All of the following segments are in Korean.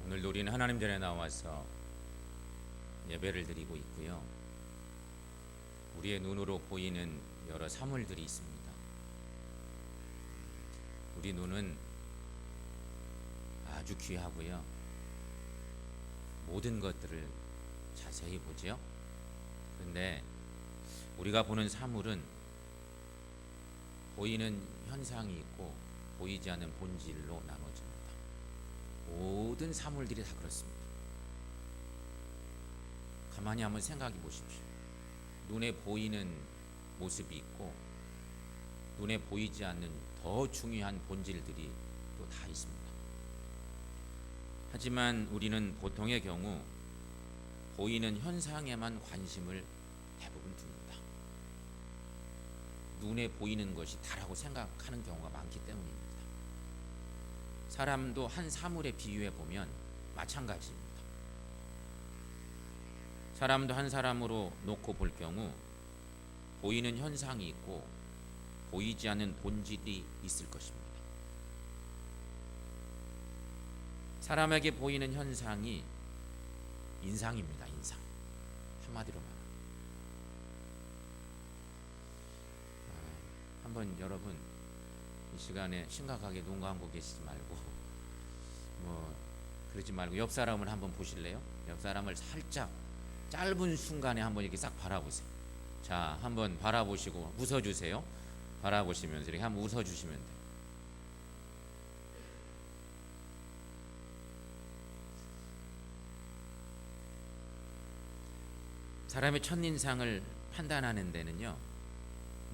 오늘도 우리는 하나님 전에 나와서 예배를 드리고 있고요. 우리의 눈으로 보이는 여러 사물들이 있습니다. 우리 눈은 아주 귀하고요. 모든 것들을 자세히 보지요. 그런데 우리가 보는 사물은 보이는 현상이 있고 보이지 않는 본질로 나눠집니다. 모든 사물들이 다 그렇습니다. 가만히 한번 생각해 보십시오. 눈에 보이는 모습이 있고 눈에 보이지 않는 더 중요한 본질들이 또 다 있습니다. 하지만 우리는 보통의 경우 보이는 현상에만 관심을 대부분 둡니다. 눈에 보이는 것이 다라고 생각하는 경우가 많기 때문입니다. 사람도 한 사물에 비유해 보면 마찬가지입니다. 사람도 한 사람으로 놓고 볼 경우 보이는 현상이 있고 보이지 않는 본질이 있을 것입니다. 사람에게 보이는 현상이 인상입니다. 인상. 한마디로 말하면. 한번 여러분 이 시간에 심각하게 눈 감고 계시지 말고 그러지 말고 옆 사람을 한번 보실래요? 옆 사람을 살짝 짧은 순간에 한번 이렇게 싹 바라보세요. 자, 한번 바라보시고 웃어주세요. 바라보시면서 이렇게 한번 웃어주시면 돼요. 사람의 첫인상을 판단하는 데는요,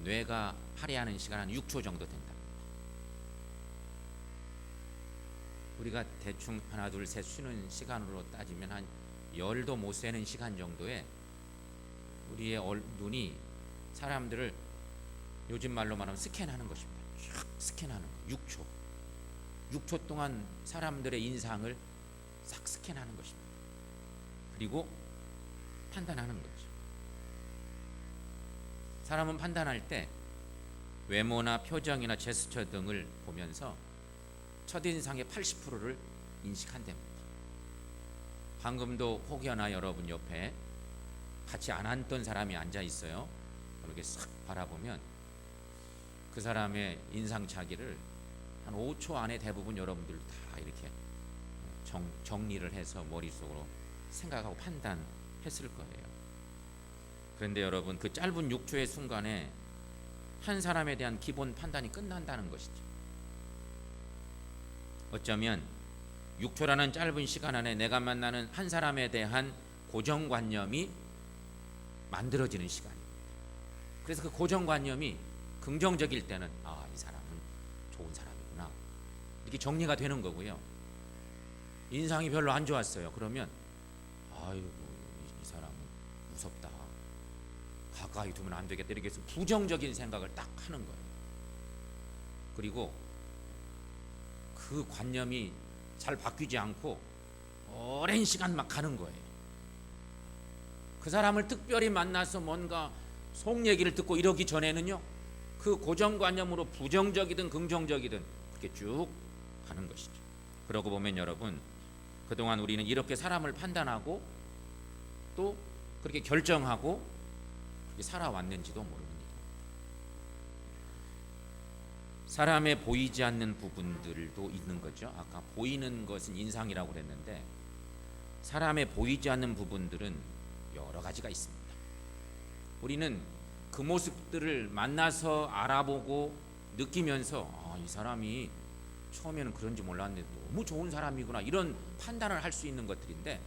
뇌가 할애하는 시간 한 6초 정도 된다. 우리가 대충 하나 둘 셋 쉬는 시간으로 따지면 한 열도 못 세는 시간 정도에 우리의 눈이 사람들을 요즘 말로 말하면 스캔하는 것입니다. 쫙 스캔하는 거. 6초 동안 사람들의 인상을 싹 스캔하는 것입니다. 그리고 판단하는 거죠. 사람은 판단할 때 외모나 표정이나 제스처 등을 보면서 첫인상의 80%를 인식한답니다. 방금도 혹여나 여러분 옆에 같이 안 앉던 사람이 앉아 있어요. 이렇게 싹 바라보면 그 사람의 인상차기를 한 5초 안에 대부분 여러분들 다 이렇게 정리를 해서 머릿속으로 생각하고 판단했을 거예요. 그런데 여러분 그 짧은 6초의 순간에 한 사람에 대한 기본 판단이 끝난다는 것이죠. 어쩌면 6초라는 짧은 시간 안에 내가 만나는 한 사람에 대한 고정관념이 만들어지는 시간입니다. 그래서 그 고정관념이 긍정적일 때는 이 사람은 좋은 사람이구나 이렇게 정리가 되는 거고요. 인상이 별로 안 좋았어요. 그러면 아이고 이 사람은 무섭다, 가까이 두면 안 되겠다, 이렇게 해서 부정적인 생각을 딱 하는 거예요. 그리고 그 관념이 잘 바뀌지 않고 오랜 시간 막 가는 거예요. 그 사람을 특별히 만나서 뭔가 속 얘기를 듣고 이러기 전에는요, 그 고정관념으로 부정적이든 긍정적이든 그렇게 쭉 가는 것이죠. 그러고 보면 여러분, 그동안 우리는 이렇게 사람을 판단하고 또 그렇게 결정하고 그렇게 살아왔는지도 모릅니다. 사람의 보이지 않는 부분들도 있는 거죠. 아까 보이는 것은 인상이라고 그랬는데 사람의 보이지 않는 부분들은 여러 가지가 있습니다. 우리는 그 모습들을 만나서 알아보고 느끼면서 이 사람이 처음에는 그런지 몰랐는데 너무 좋은 사람이구나, 이런 판단을 할 수 있는 것들인데,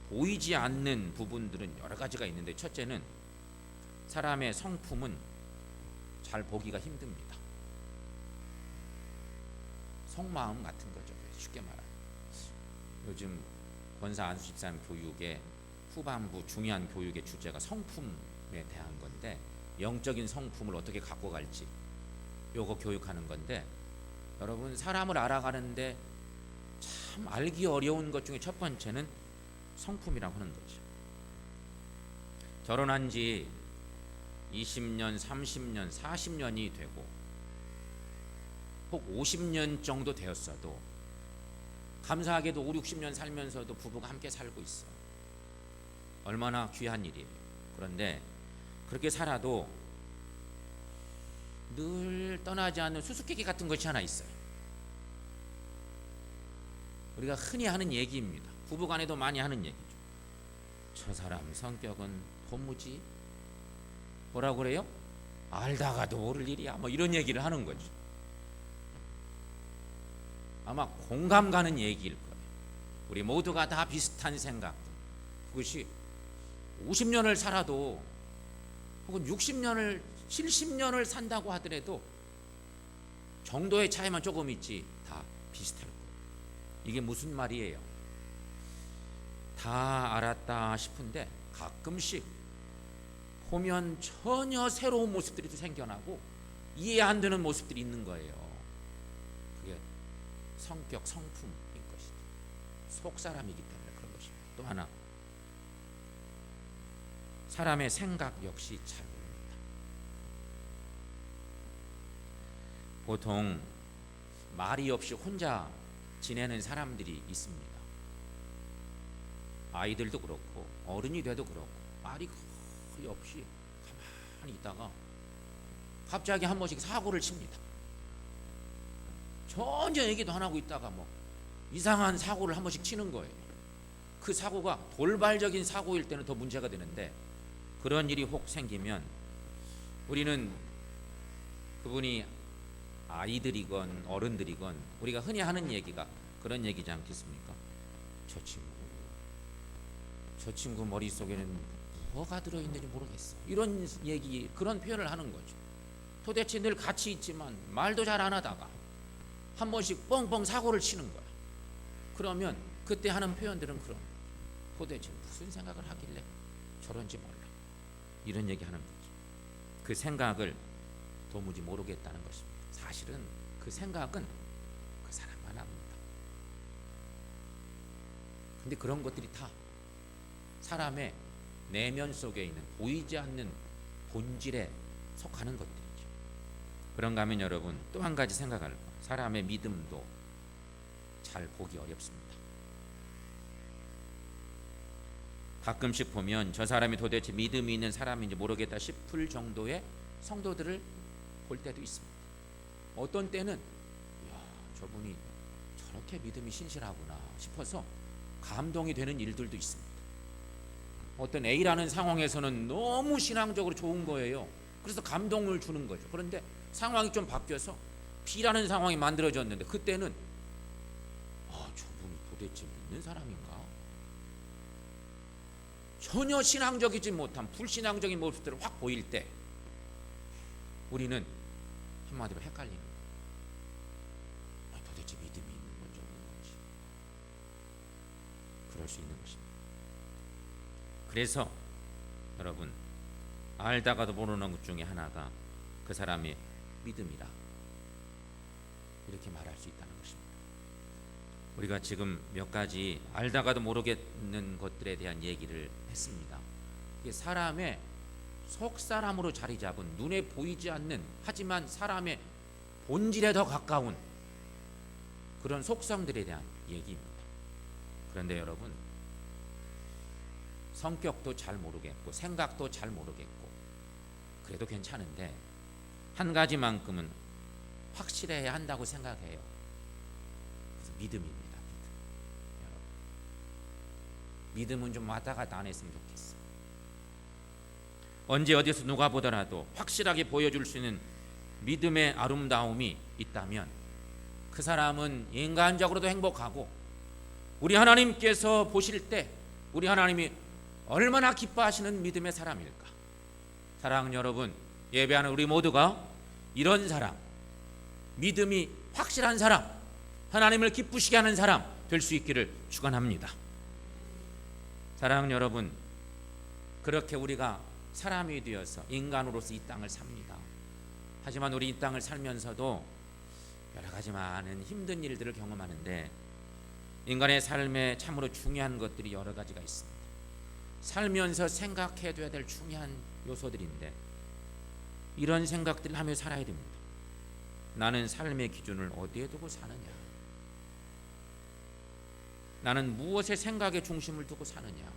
보이지 않는 부분들은 여러 가지가 있는데, 첫째는 사람의 성품은 잘 보기가 힘듭니다. 속마음 같은 거죠. 쉽게 말하면 요즘 권사 안수 집사님 교육의 후반부 중요한 교육의 주제가 성품에 대한 건데, 영적인 성품을 어떻게 갖고 갈지 요거 교육하는 건데, 여러분 사람을 알아가는데 참 알기 어려운 것 중에 첫 번째는 성품이라고 하는 거죠. 결혼한 지 20년, 30년, 40년이 되고 혹 50년 정도 되었어도 감사하게도 5, 60년 살면서도 부부가 함께 살고 있어. 얼마나 귀한 일이에요. 그런데 그렇게 살아도 늘 떠나지 않는 수수께끼 같은 것이 하나 있어요. 우리가 흔히 하는 얘기입니다. 부부간에도 많이 하는 얘기죠. 저 사람 성격은 도무지 뭐라고 그래요? 알다가도 모를 일이야. 뭐 이런 얘기를 하는 거죠. 아마 공감 가는 얘기일 거예요. 우리 모두가 다 비슷한 생각. 그것이 50년을 살아도 혹은 60년을 70년을 산다고 하더라도 정도의 차이만 조금 있지 다 비슷할 거예요. 이게 무슨 말이에요? 다 알았다 싶은데 가끔씩 보면 전혀 새로운 모습들이 또 생겨나고 이해 안 되는 모습들이 있는 거예요. 그게 성격, 성품인 것이죠. 속사람이기 때문에 그런 것입니다. 또 하나, 사람의 생각 역시 잘 모릅니다. 보통 말이 없이 혼자 지내는 사람들이 있습니다. 아이들도 그렇고 어른이 돼도 그렇고 말이 거의 없이 가만히 있다가 갑자기 한 번씩 사고를 칩니다. 전혀 얘기도 안 하고 있다가 뭐 이상한 사고를 한 번씩 치는 거예요. 그 사고가 돌발적인 사고일 때는 더 문제가 되는데 그런 일이 혹 생기면 우리는 그분이 아이들이건 어른들이건 우리가 흔히 하는 얘기가 그런 얘기지 않겠습니까? 저 친구 머릿속에는 뭐가 들어있는지 모르겠어. 이런 얘기, 그런 표현을 하는 거죠. 도대체 늘 같이 있지만 말도 잘 안 하다가 한 번씩 뻥뻥 사고를 치는 거야. 그러면 그때 하는 표현들은 그런 거죠. 도대체 무슨 생각을 하길래 저런지 몰라. 이런 얘기 하는 거죠. 그 생각을 도무지 모르겠다는 것입니다. 사실은 그 생각은 그 사람만 압니다. 근데 그런 것들이 다 사람의 내면 속에 있는 보이지 않는 본질에 속하는 것들이죠. 그런가 하면 여러분 또 한 가지 생각할 거, 사람의 믿음도 잘 보기 어렵습니다. 가끔씩 보면 저 사람이 도대체 믿음이 있는 사람인지 모르겠다 싶을 정도의 성도들을 볼 때도 있습니다. 어떤 때는 야, 저분이 저렇게 믿음이 신실하구나 싶어서 감동이 되는 일들도 있습니다. 어떤 A라는 상황에서는 너무 신앙적으로 좋은 거예요. 그래서 감동을 주는 거죠. 그런데 상황이 좀 바뀌어서 B라는 상황이 만들어졌는데 그때는 저분이 도대체 믿는 사람인가? 전혀 신앙적이지 못한 불신앙적인 모습들을 확 보일 때 우리는 한마디로 헷갈리는 거예요. 도대체 믿음이 있는 건지 없는 건지. 그럴 수 있는 것입니다. 그래서 여러분 알다가도 모르는 것 중에 하나가 그 사람의 믿음이라 이렇게 말할 수 있다는 것입니다. 우리가 지금 몇 가지 알다가도 모르겠는 것들에 대한 얘기를 했습니다. 이게 사람의 속사람으로 자리 잡은 눈에 보이지 않는 하지만 사람의 본질에 더 가까운 그런 속성들에 대한 얘기입니다. 그런데 여러분 성격도 잘 모르겠고 생각도 잘 모르겠고 그래도 괜찮은데 한 가지만큼은 확실해야 한다고 생각해요. 그래서 믿음입니다. 믿음은 좀 왔다 갔다 안 했으면 좋겠어. 언제 어디서 누가 보더라도 확실하게 보여줄 수 있는 믿음의 아름다움이 있다면 그 사람은 인간적으로도 행복하고 우리 하나님께서 보실 때 우리 하나님이 얼마나 기뻐하시는 믿음의 사람일까. 사랑하는 여러분, 예배하는 우리 모두가 이런 사람, 믿음이 확실한 사람, 하나님을 기쁘시게 하는 사람 될 수 있기를 축원합니다. 사랑하는 여러분, 그렇게 우리가 사람이 되어서 인간으로서 이 땅을 삽니다. 하지만 우리 이 땅을 살면서도 여러 가지 많은 힘든 일들을 경험하는데 인간의 삶에 참으로 중요한 것들이 여러 가지가 있습니다. 살면서 생각해둬야 될 중요한 요소들인데 이런 생각들을 하며 살아야 됩니다. 나는 삶의 기준을 어디에 두고 사느냐? 나는 무엇의 생각에 중심을 두고 사느냐?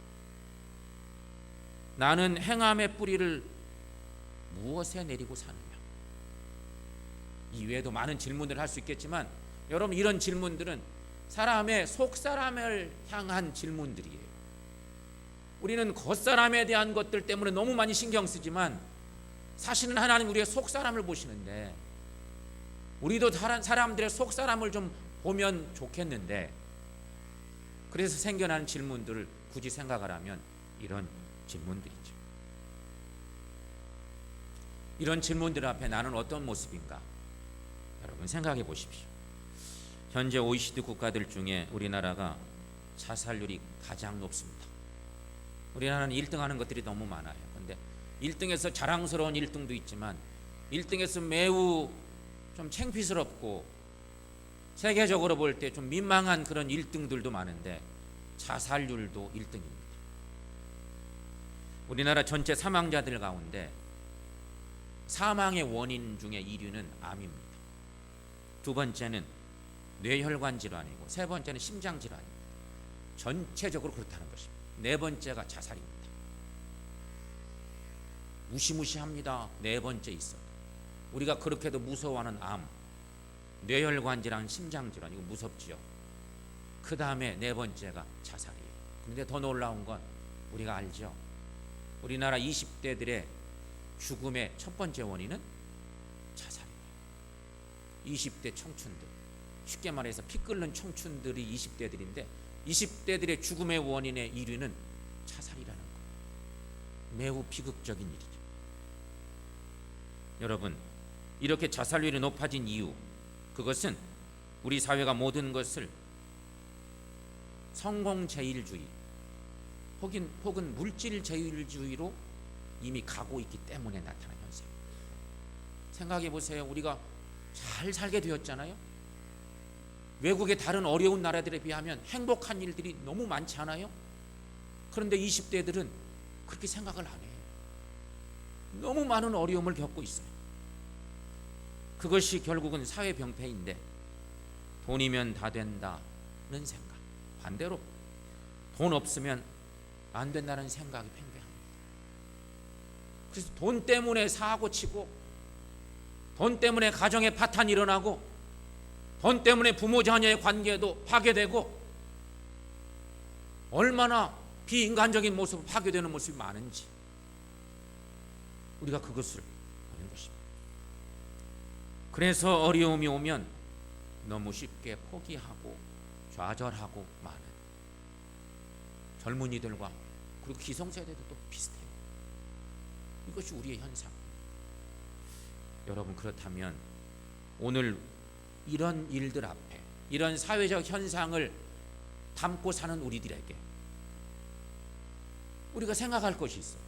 나는 행함의 뿌리를 무엇에 내리고 사느냐? 이 외에도 많은 질문들을 할 수 있겠지만 여러분, 이런 질문들은 사람의 속사람을 향한 질문들이에요. 우리는 겉사람에 대한 것들 때문에 너무 많이 신경 쓰지만 사실은 하나님 우리의 속사람을 보시는데, 우리도 다른 사람들의 속사람을 좀 보면 좋겠는데, 그래서 생겨나는 질문들을 굳이 생각을 하면 이런 질문들이죠. 이런 질문들 앞에 나는 어떤 모습인가? 여러분 생각해 보십시오. 현재 OECD 국가들 중에 우리나라가 자살률이 가장 높습니다. 우리나라는 1등하는 것들이 너무 많아요. 그런데 1등에서 자랑스러운 1등도 있지만 1등에서 매우 좀 창피스럽고 세계적으로 볼 때 좀 민망한 그런 1등들도 많은데 자살률도 1등입니다. 우리나라 전체 사망자들 가운데 사망의 원인 중에 1위는 암입니다. 두 번째는 뇌혈관 질환이고, 세 번째는 심장 질환입니다. 전체적으로 그렇다는 것입니다. 네 번째가 자살입니다. 무시무시합니다. 네 번째 있어도. 우리가 그렇게도 무서워하는 암, 뇌혈관 질환, 심장 질환, 이거 무섭지요. 그 다음에 네 번째가 자살이에요. 그런데 더 놀라운 건 우리가 알죠. 우리나라 20대들의 죽음의 첫 번째 원인은 자살이에요. 20대 청춘들, 쉽게 말해서 피 끓는 청춘들이 20대들인데 20대들의 죽음의 원인의 1위는 자살이라는 거예요. 매우 비극적인 일이죠. 여러분, 이렇게 자살률이 높아진 이유, 그것은 우리 사회가 모든 것을 성공제일주의 혹은 물질제일주의로 이미 가고 있기 때문에 나타난 현상. 생각해 보세요. 우리가 잘 살게 되었잖아요. 외국의 다른 어려운 나라들에 비하면 행복한 일들이 너무 많지 않아요? 그런데 20대들은 그렇게 생각을 안 해요. 너무 많은 어려움을 겪고 있어요. 그것이 결국은 사회 병폐인데, 돈이면 다 된다는 생각, 반대로 돈 없으면 안 된다는 생각이 팽배합니다. 그래서 돈 때문에 사고치고, 돈 때문에 가정의 파탄이 일어나고, 돈 때문에 부모 자녀의 관계도 파괴되고, 얼마나 비인간적인 모습, 파괴되는 모습이 많은지 우리가 그것을 보는 것입니다. 그래서 어려움이 오면 너무 쉽게 포기하고 좌절하고 마는 젊은이들과 그리고 기성세대들도 비슷해요. 이것이 우리의 현상. 여러분, 그렇다면 오늘 이런 일들 앞에, 이런 사회적 현상을 담고 사는 우리들에게 우리가 생각할 것이 있어요.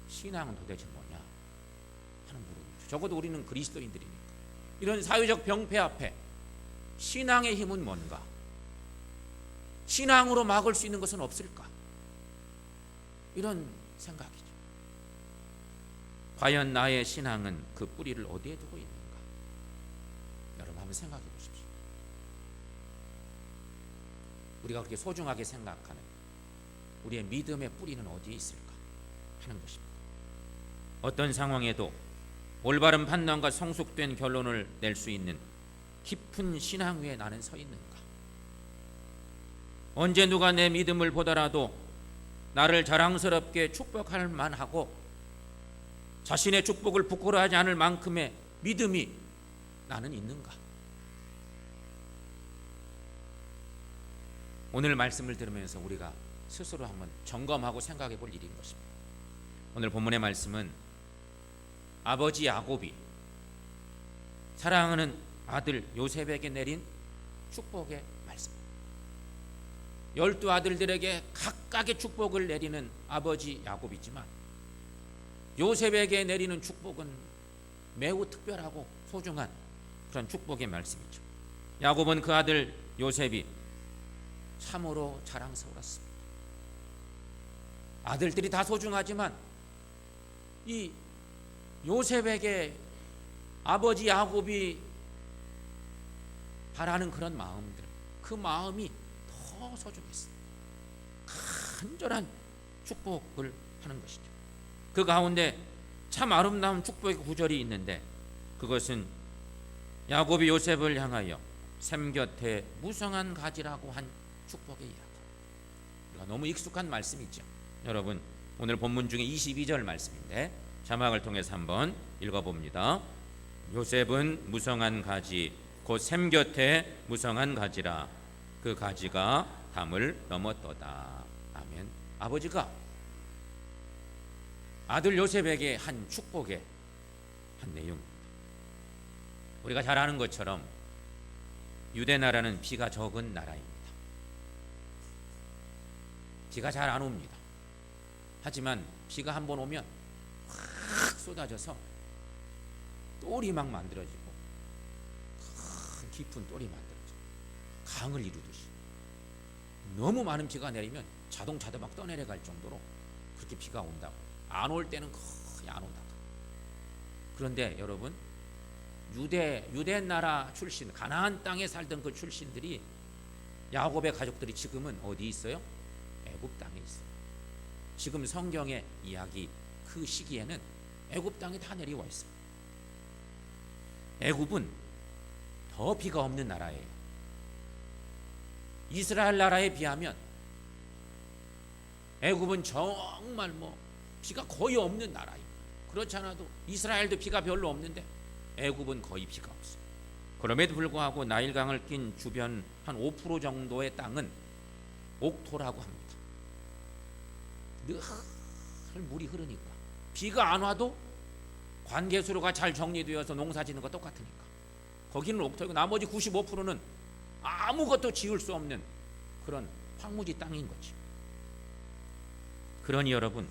신앙은 도대체 뭐냐 하는 물음이죠. 적어도 우리는 그리스도인들이니까. 이런 사회적 병폐 앞에 신앙의 힘은 뭔가? 신앙으로 막을 수 있는 것은 없을까? 이런 생각이죠. 과연 나의 신앙은 그 뿌리를 어디에 두고 있는가? 여러분 한번 생각해 보십시오. 우리가 그렇게 소중하게 생각하는 우리의 믿음의 뿌리는 어디에 있을까 하는 것입니다. 어떤 상황에도 올바른 판단과 성숙된 결론을 낼 수 있는 깊은 신앙 위에 나는 서 있는가? 언제 누가 내 믿음을 보더라도 나를 자랑스럽게 축복할 만하고 자신의 축복을 부끄러워하지 않을 만큼의 믿음이 나는 있는가? 오늘 말씀을 들으면서 우리가 스스로 한번 점검하고 생각해 볼 일인 것입니다. 오늘 본문의 말씀은 아버지 야곱이 사랑하는 아들 요셉에게 내린 축복의 말씀. 12아들들에게 각각의 축복을 내리는 아버지 야곱이지만 요셉에게 내리는 축복은 매우 특별하고 소중한 그런 축복의 말씀이죠. 야곱은 그 아들 요셉이 참으로 자랑스러웠습니다. 아들들이 다 소중하지만 이 요셉에게 아버지 야곱이 바라는 그런 마음들, 그 마음이 더 더 소중했어요. 간절한 축복을 하는 것이죠. 그 가운데 참 아름다운 축복의 구절이 있는데, 그것은 야곱이 요셉을 향하여 샘 곁에 무성한 가지라고 한 축복의 이야기. 우리가 너무 익숙한 말씀이죠. 여러분, 오늘 본문 중에 22절 말씀인데 자막을 통해서 한번 읽어봅니다. 요셉은 무성한 가지 곧 샘 곁에 무성한 가지라. 그 가지가 담을 넘었도다. 아멘. 아버지가 아들 요셉에게 한 축복의 한 내용입니다. 우리가 잘 아는 것처럼 유대 나라는 비가 적은 나라입니다. 비가 잘 안 옵니다. 하지만 비가 한번 오면 확 쏟아져서 똘이 막 만들어지고 큰 깊은 똘이 만들어지고 강을 이루듯이 너무 많은 비가 내리면 자동차도 막 떠내려갈 정도로 그렇게 비가 온다고. 안 올 때는 거의 안 오다가. 그런데 여러분, 유대 나라 출신, 가나안 땅에 살던 그 출신들이, 야곱의 가족들이 지금은 어디 있어요? 애굽 땅에 있어요. 지금 성경의 이야기 그 시기에는 애굽 땅에 다 내려와 있어요. 애굽은 더 비가 없는 나라예요. 이스라엘 나라에 비하면 애굽은 정말 비가 거의 없는 나라입니다. 그렇지 않아도 이스라엘도 비가 별로 없는데 애굽은 거의 비가 없어요. 그럼에도 불구하고 나일강을 낀 주변 한 5% 정도의 땅은 옥토라고 합니다. 늘 물이 흐르니까 비가 안 와도 관계수로가 잘 정리되어서 농사짓는 거 똑같으니까 거기는 옥토이고, 나머지 95%는 아무것도 지을 수 없는 그런 황무지 땅인 거지. 그러니 여러분,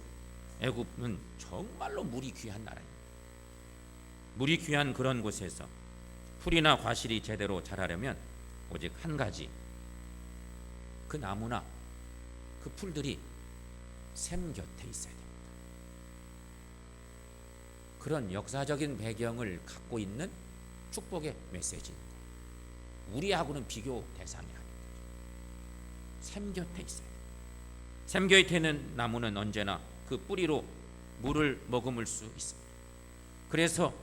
애굽은 정말로 물이 귀한 나라입니다. 물이 귀한 그런 곳에서 풀이나 과실이 제대로 자라려면 오직 한 가지, 그 나무나 그 풀들이 샘 곁에 있어야 됩니다. 그런 역사적인 배경을 갖고 있는 축복의 메시지인 거예요. 우리하고는 비교 대상이 아닌 거죠. 샘 곁에 있어야 돼요. 샘 곁에 있는 나무는 언제나 그 뿌리로 물을 머금을 수 있습니다. 그래서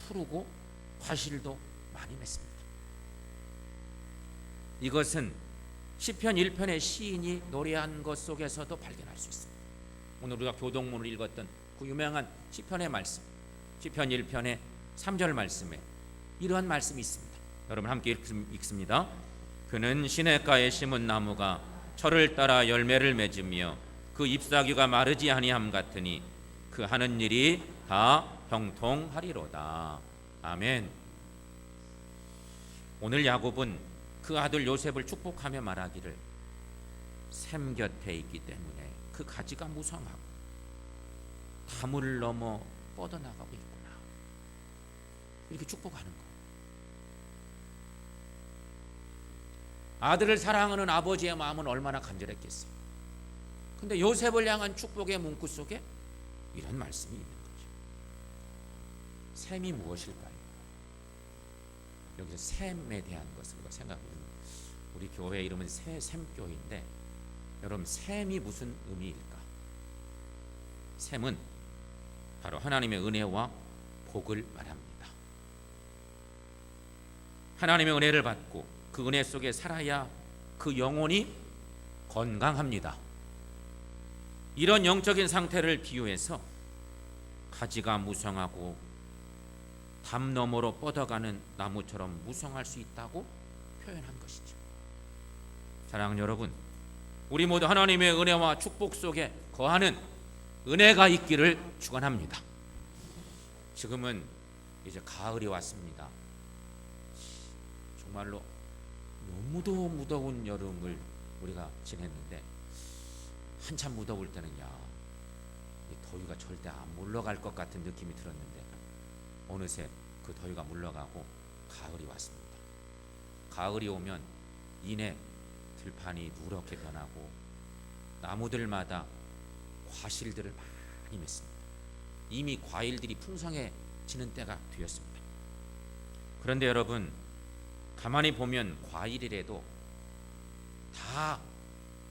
푸르고 과실도 많이 맺습니다. 이것은 시편 1편의 시인이 노래한 것 속에서도 발견할 수 있습니다. 오늘 우리가 교동문을 읽었던 그 유명한 시편의 말씀, 시편 1편의 3절 말씀에 이러한 말씀이 있습니다. 여러분 함께 읽습니다. 그는 시냇가에 심은 나무가 철을 따라 열매를 맺으며 그 잎사귀가 마르지 아니함 같으니 그 하는 일이 다 형통하리로다. 아멘. 오늘 야곱은 그 아들 요셉을 축복하며 말하기를, 샘 곁에 있기 때문에 그 가지가 무성하고 담을 넘어 뻗어나가고 있구나, 이렇게 축복하는 거예요. 아들을 사랑하는 아버지의 마음은 얼마나 간절했겠어요. 근데 요셉을 향한 축복의 문구 속에 이런 말씀이 있는 거죠. 샘이 무엇일까요? 여기서 샘에 대한 것을 우리가 생각해보면, 우리 교회 이름은 샘교인데 여러분, 샘이 무슨 의미일까? 샘은 바로 하나님의 은혜와 복을 말합니다. 하나님의 은혜를 받고 그 은혜 속에 살아야 그 영혼이 건강합니다. 이런 영적인 상태를 비유해서 가지가 무성하고 담 너머로 뻗어가는 나무처럼 무성할 수 있다고 표현한 것이죠. 사랑하는 여러분, 우리 모두 하나님의 은혜와 축복 속에 거하는 은혜가 있기를 축원합니다. 지금은 이제 가을이 왔습니다. 정말로 너무도 무더운 여름을 우리가 지냈는데, 한참 무더울 때는 이 더위가 절대 안 물러갈 것 같은 느낌이 들었는데 어느새 그 더위가 물러가고 가을이 왔습니다. 가을이 오면 이내 들판이 누렇게 변하고 나무들마다 과실들을 많이 맺습니다. 이미 과일들이 풍성해지는 때가 되었습니다. 그런데 여러분, 가만히 보면 과일이라도 다 다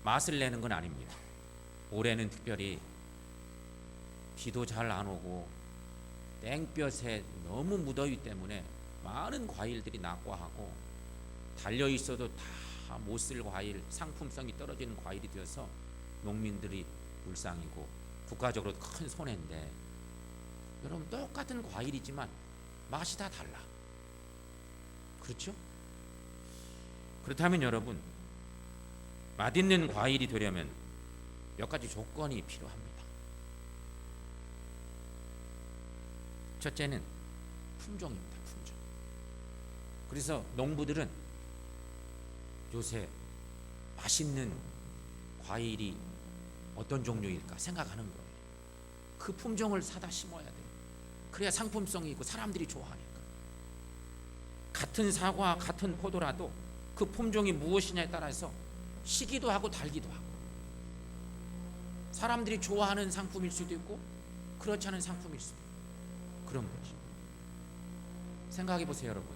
맛을 내는 건 아닙니다. 올해는 특별히 비도 잘 안 오고 땡볕에 너무 무더위 때문에 많은 과일들이 낙과하고 달려 있어도 다 못 쓸 과일, 상품성이 떨어지는 과일이 되어서 농민들이 불쌍이고 국가적으로 큰 손해인데, 여러분 똑같은 과일이지만 맛이 다 달라. 그렇죠? 그렇다면 여러분, 맛있는 과일이 되려면 몇 가지 조건이 필요합니다. 첫째는 품종입니다. 품종. 그래서 농부들은 요새 맛있는 과일이 어떤 종류일까 생각하는 거예요. 그 품종을 사다 심어야 돼요. 그래야 상품성이 있고 사람들이 좋아하니까. 같은 사과, 같은 포도라도 그 품종이 무엇이냐에 따라서 시기도 하고 달기도 하고, 사람들이 좋아하는 상품일 수도 있고 그렇지 않은 상품일 수도 있고, 그런 거죠. 생각해 보세요, 여러분.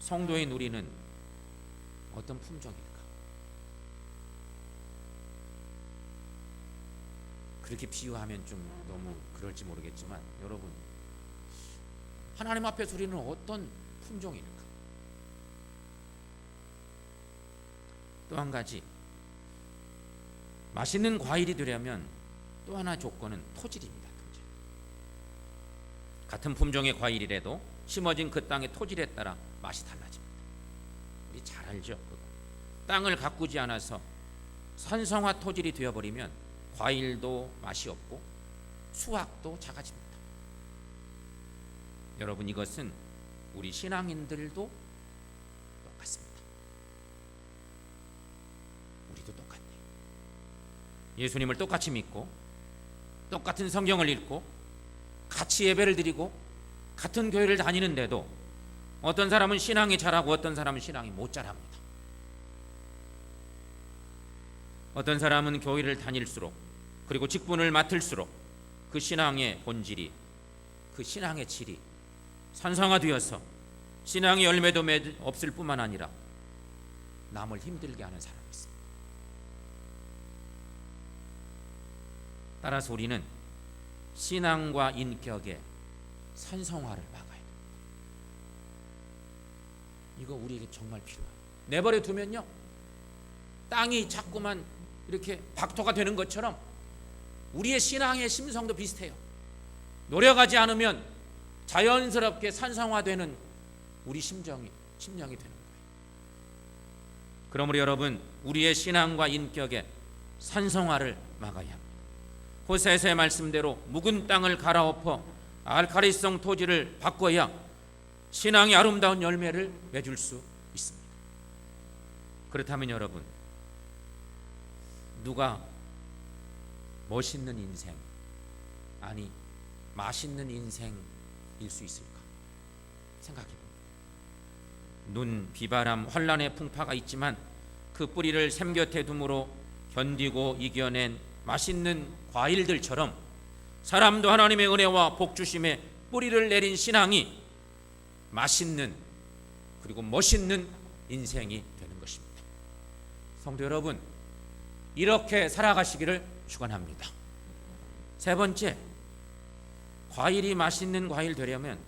성도인 우리는 어떤 품종일까? 그렇게 비유하면 좀 너무 그럴지 모르겠지만, 여러분, 하나님 앞에서 우리는 어떤 품종일까? 또 한 가지, 맛있는 과일이 되려면 또 하나 조건은 토질입니다. 토질. 같은 품종의 과일이라도 심어진 그 땅의 토질에 따라 맛이 달라집니다. 우리 잘 알죠? 그거. 땅을 가꾸지 않아서 산성화 토질이 되어버리면 과일도 맛이 없고 수확도 작아집니다. 여러분, 이것은 우리 신앙인들도 똑같습니다. 우리도 똑같네요. 예수님을 똑같이 믿고 똑같은 성경을 읽고 같이 예배를 드리고 같은 교회를 다니는데도 어떤 사람은 신앙이 잘하고 어떤 사람은 신앙이 못 잘합니다. 어떤 사람은 교회를 다닐수록, 그리고 직분을 맡을수록 그 신앙의 본질이, 그 신앙의 질이 산성화되어서 신앙의 열매도 없을 뿐만 아니라 남을 힘들게 하는 사람이 있습니다. 따라서 우리는 신앙과 인격의 산성화를 막아야 됩니다. 이거 우리에게 정말 필요해요. 내버려 두면요, 땅이 자꾸만 이렇게 박토가 되는 것처럼 우리의 신앙의 심성도 비슷해요. 노력하지 않으면 자연스럽게 산성화되는 우리 심령이 되는 거예요. 그러므로 여러분, 우리의 신앙과 인격의 산성화를 막아야 합니다. 호세아서의 말씀대로 묵은 땅을 갈아엎어 알칼리성 토지를 바꿔야 신앙이 아름다운 열매를 맺을 수 있습니다. 그렇다면 여러분, 누가 멋있는 인생, 아니 맛있는 인생일 수 있을까 생각해 봅니다. 눈, 비바람, 환란의 풍파가 있지만 그 뿌리를 샘 곁에 둠으로 견디고 이겨낸 맛있는 과일들처럼 사람도 하나님의 은혜와 복주심에 뿌리를 내린 신앙이 맛있는, 그리고 멋있는 인생이 되는 것입니다. 성도 여러분, 이렇게 살아가시기를 축원합니다. 세 번째, 과일이 맛있는 과일 되려면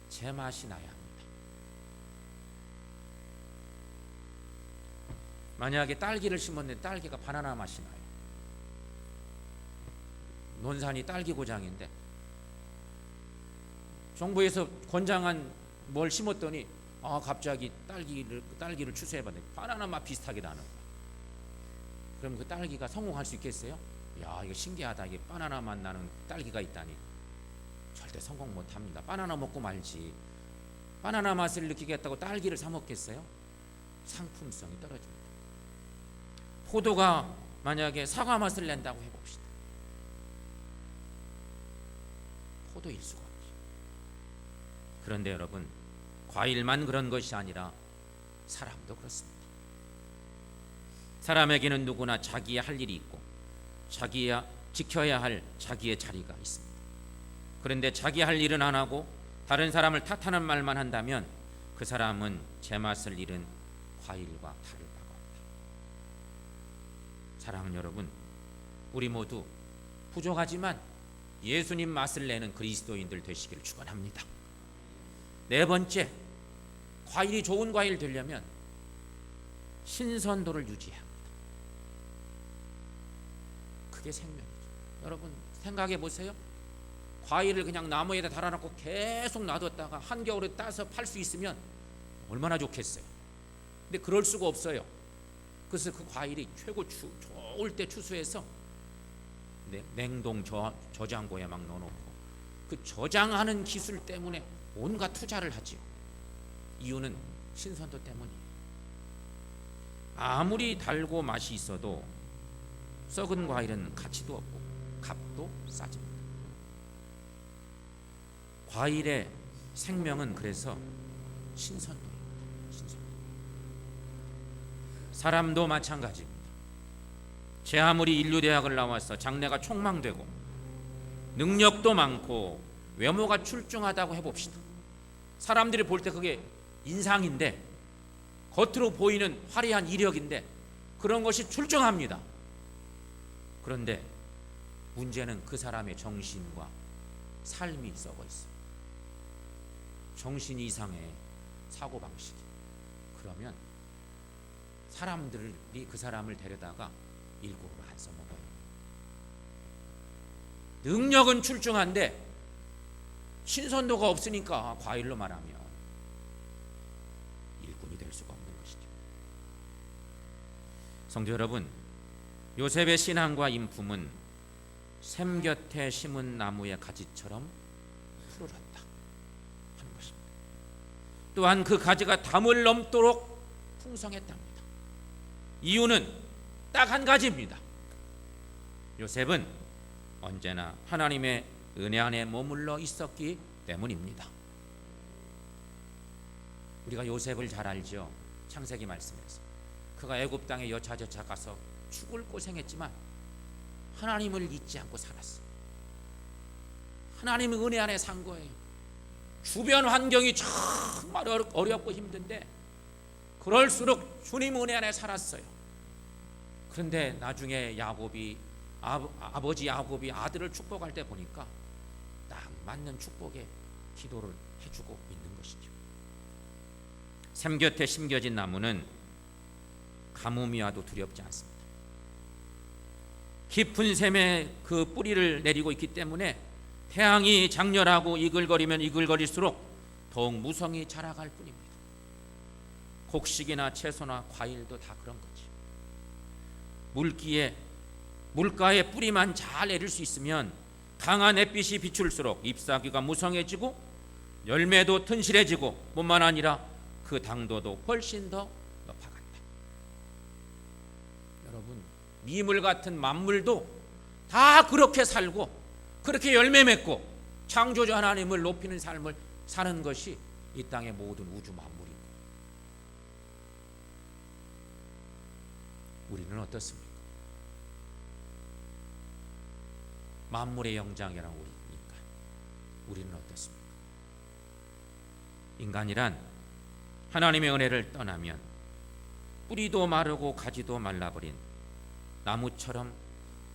제맛이 나야 합니다. 만약에 딸기를 심었는데 딸기가 바나나 맛이 나요. 논산이 딸기 고장인데 정부에서 권장한 뭘 심었더니 갑자기 딸기를 추수해봤는데 바나나 맛 비슷하게 나는 거예요. 그럼 그 딸기가 성공할 수 있겠어요? 야, 이거 신기하다. 이게 바나나 맛 나는 딸기가 있다니. 절대 성공 못합니다. 바나나 먹고 말지. 바나나 맛을 느끼겠다고 딸기를 사 먹겠어요? 상품성이 떨어집니다. 포도가 만약에 사과 맛을 낸다고 해봅시다. 포도일 수가 없죠. 그런데 여러분, 과일만 그런 것이 아니라 사람도 그렇습니다. 사람에게는 누구나 자기의 할 일이 있고 자기야 지켜야 할 자기의 자리가 있습니다. 그런데 자기 할 일은 안 하고 다른 사람을 탓하는 말만 한다면 그 사람은 제맛을 잃은 과일과 다를 바가 없다. 사랑하는 여러분, 우리 모두 부족하지만 예수님 맛을 내는 그리스도인들 되시기를 축원합니다. 네 번째, 과일이 좋은 과일 되려면 신선도를 유지해야 합니다. 그게 생명이죠. 여러분 생각해 보세요. 과일을 그냥 나무에다 달아놓고 계속 놔뒀다가 한겨울에 따서 팔 수 있으면 얼마나 좋겠어요. 근데 그럴 수가 없어요. 그래서 그 과일이 최고 좋을 때 추수해서 냉동 저장고에 막 넣어놓고 그 저장하는 기술 때문에 온갖 투자를 하지요. 이유는 신선도 때문이에요. 아무리 달고 맛이 있어도 썩은 과일은 가치도 없고 값도 싸집니다. 과일의 생명은 그래서 신선도입니다. 신선도. 사람도 마찬가지입니다. 제 아무리 인류대학을 나와서 장래가 촉망되고 능력도 많고 외모가 출중하다고 해봅시다. 사람들이 볼 때 그게 인상인데, 겉으로 보이는 화려한 이력인데 그런 것이 출중합니다. 그런데 문제는 그 사람의 정신과 삶이 썩어 있어요. 정신 이상의 사고방식이. 그러면 사람들이 그 사람을 데려다가 일부러 안 써먹어요. 능력은 출중한데 신선도가 없으니까 과일로 말하면 일꾼이 될 수가 없는 것이죠. 성도 여러분, 요셉의 신앙과 인품은 샘 곁에 심은 나무의 가지처럼 푸르렀다 하는 것입니다. 또한 그 가지가 담을 넘도록 풍성했답니다. 이유는 딱 한 가지입니다. 요셉은 언제나 하나님의 은혜 안에 머물러 있었기 때문입니다. 우리가 요셉을 잘 알죠. 창세기 말씀에서 그가 애굽 땅에 여차저차 가서 죽을 고생했지만 하나님을 잊지 않고 살았어요. 하나님의 은혜 안에 산 거예요. 주변 환경이 정말 어렵고 힘든데 그럴수록 주님 은혜 안에 살았어요. 그런데 나중에 아버지 야곱이 아들을 축복할 때 보니까 딱 맞는 축복의 기도를 해주고 있는 것이죠. 샘 곁에 심겨진 나무는 가뭄이 와도 두렵지 않습니다. 깊은 샘에 그 뿌리를 내리고 있기 때문에 태양이 장렬하고 이글거리면 이글거릴수록 더욱 무성히 자라갈 뿐입니다. 곡식이나 채소나 과일도 다 그런 거지. 물가에 뿌리만 잘 내릴 수 있으면 강한 햇빛이 비출수록 잎사귀가 무성해지고 열매도 튼실해지고 뿐만 아니라 그 당도도 훨씬 더 높아간다. 여러분, 미물 같은 만물도 다 그렇게 살고 그렇게 열매 맺고 창조주 하나님을 높이는 삶을 사는 것이 이 땅의 모든 우주 만물인 거예요. 우리는 어떻습니까? 만물의 영장이란 우리니까 우리는 어떻습니까? 인간이란 하나님의 은혜를 떠나면 뿌리도 마르고 가지도 말라버린 나무처럼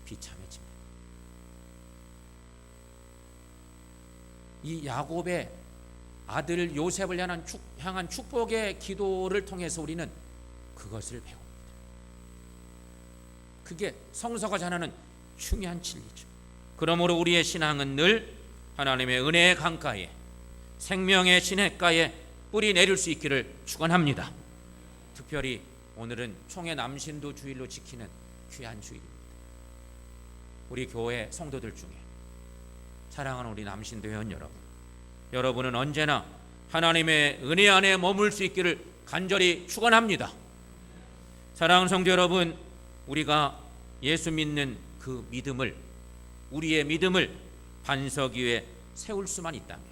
비참해집니다. 이 야곱의 아들 요셉을 향한 축복의 기도를 통해서 우리는 그것을 배웁니다. 그게 성서가 전하는 중요한 진리죠. 그러므로 우리의 신앙은 늘 하나님의 은혜의 강가에 생명의 시냇가에 뿌리 내릴 수 있기를 축원합니다. 특별히 오늘은 총회 남신도 주일로 지키는 귀한 주일입니다. 우리 교회 성도들 중에 사랑하는 우리 남신도 회원 여러분은 언제나 하나님의 은혜 안에 머물 수 있기를 간절히 축원합니다. 사랑하는 성도 여러분, 우리가 예수 믿는 그 믿음을, 우리의 믿음을 반석 위에 세울 수만 있다면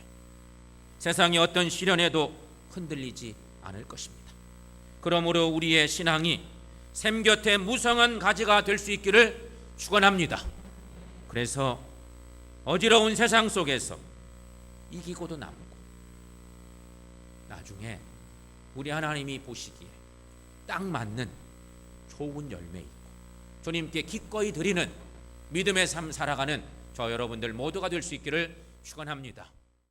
세상의 어떤 시련에도 흔들리지 않을 것입니다. 그러므로 우리의 신앙이 샘 곁에 무성한 가지가 될 수 있기를 축원합니다. 그래서 어지러운 세상 속에서 이기고도 남고 나중에 우리 하나님이 보시기에 딱 맞는 좋은 열매 있고 주님께 기꺼이 드리는 믿음의 삶 살아가는 저 여러분들 모두가 될 수 있기를 축원합니다.